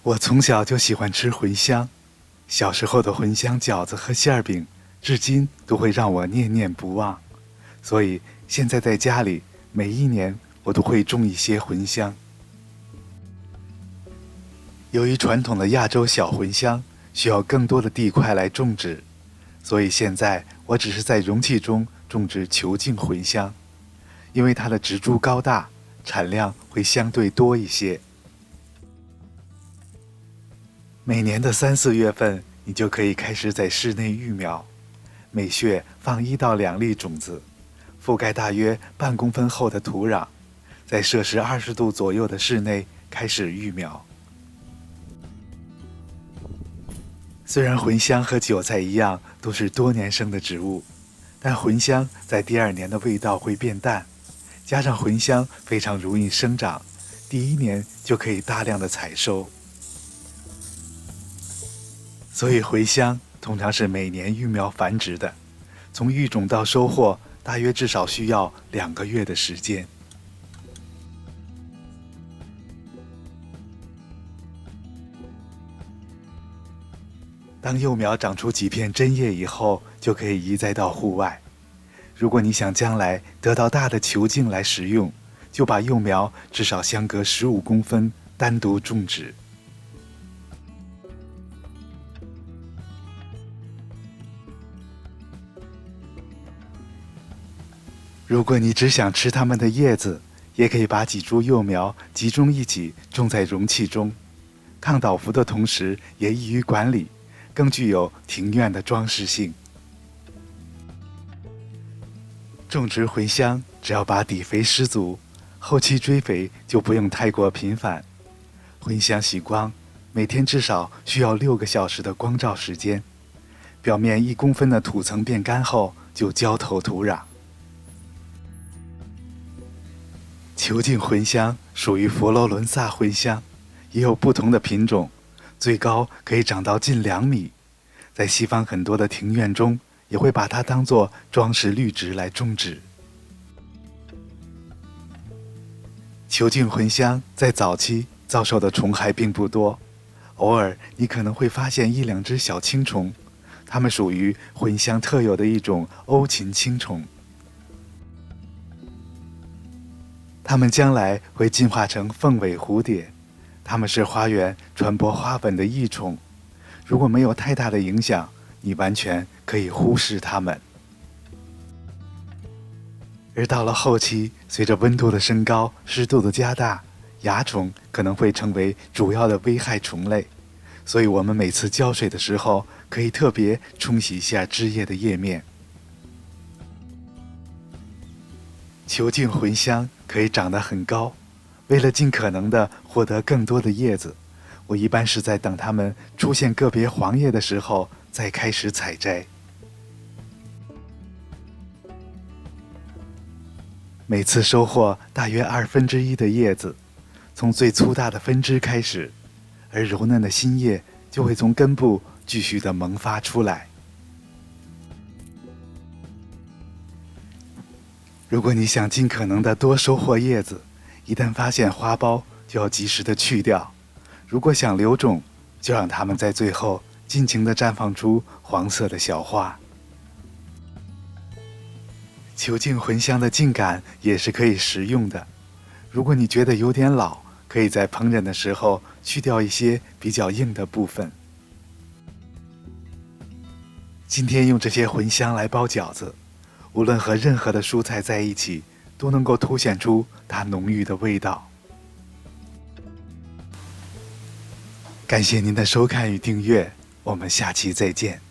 我从小就喜欢吃茴香，小时候的茴香饺子和馅儿饼，至今都会让我念念不忘。所以现在在家里，每一年我都会种一些茴香。由于传统的亚洲小茴香需要更多的地块来种植，所以现在我只是在容器中种植球茎茴香，因为它的植株高大，产量会相对多一些。每年的3、4月份，你就可以开始在室内育苗，每穴放1到2粒种子，覆盖大约半公分厚的土壤，在摄氏20度左右的室内开始育苗。虽然茴香和韭菜一样都是多年生的植物，但茴香在第2年的味道会变淡，加上茴香非常容易生长，第1年就可以大量的采收。所以茴香通常是每年育苗繁殖的，从育种到收获大约至少需要2个月的时间。当幼苗长出几片针叶以后，就可以移栽到户外。如果你想将来得到大的球茎来食用，就把幼苗至少相隔15公分单独种植。如果你只想吃它们的叶子，也可以把几株幼苗集中一起种在容器中，抗倒伏的同时也易于管理，更具有庭院的装饰性。种植茴香只要把底肥施足，后期追肥就不用太过频繁。茴香喜光，每天至少需要6个小时的光照时间，表面1公分的土层变干后就浇透土壤。球茎茴香属于佛罗伦萨茴香，也有不同的品种，最高可以长到近2米。在西方很多的庭院中，也会把它当作装饰绿植来种植。球茎茴香在早期遭受的虫害并不多，偶尔你可能会发现1、2只小青虫，它们属于茴香特有的一种欧芹青虫。它们将来会进化成凤尾蝴蝶，它们是花园传播花粉的益虫。如果没有太大的影响，你完全可以忽视它们。而到了后期，随着温度的升高，湿度的加大，蚜虫可能会成为主要的危害虫类，所以我们每次浇水的时候，可以特别冲洗一下枝叶的叶面。球茎茴香可以长得很高，为了尽可能的获得更多的叶子，我一般是在等它们出现个别黄叶的时候再开始采摘。每次收获大约1/2的叶子，从最粗大的分支开始，而柔嫩的新叶就会从根部继续的萌发出来。如果你想尽可能的多收获叶子，一旦发现花苞就要及时的去掉。如果想留种，就让它们在最后尽情地绽放出黄色的小花。球茎茴香的茎秆也是可以食用的，如果你觉得有点老，可以在烹饪的时候去掉一些比较硬的部分。今天用这些茴香来包饺子，无论和任何的蔬菜在一起，都能够凸显出它浓郁的味道。感谢您的收看与订阅，我们下期再见。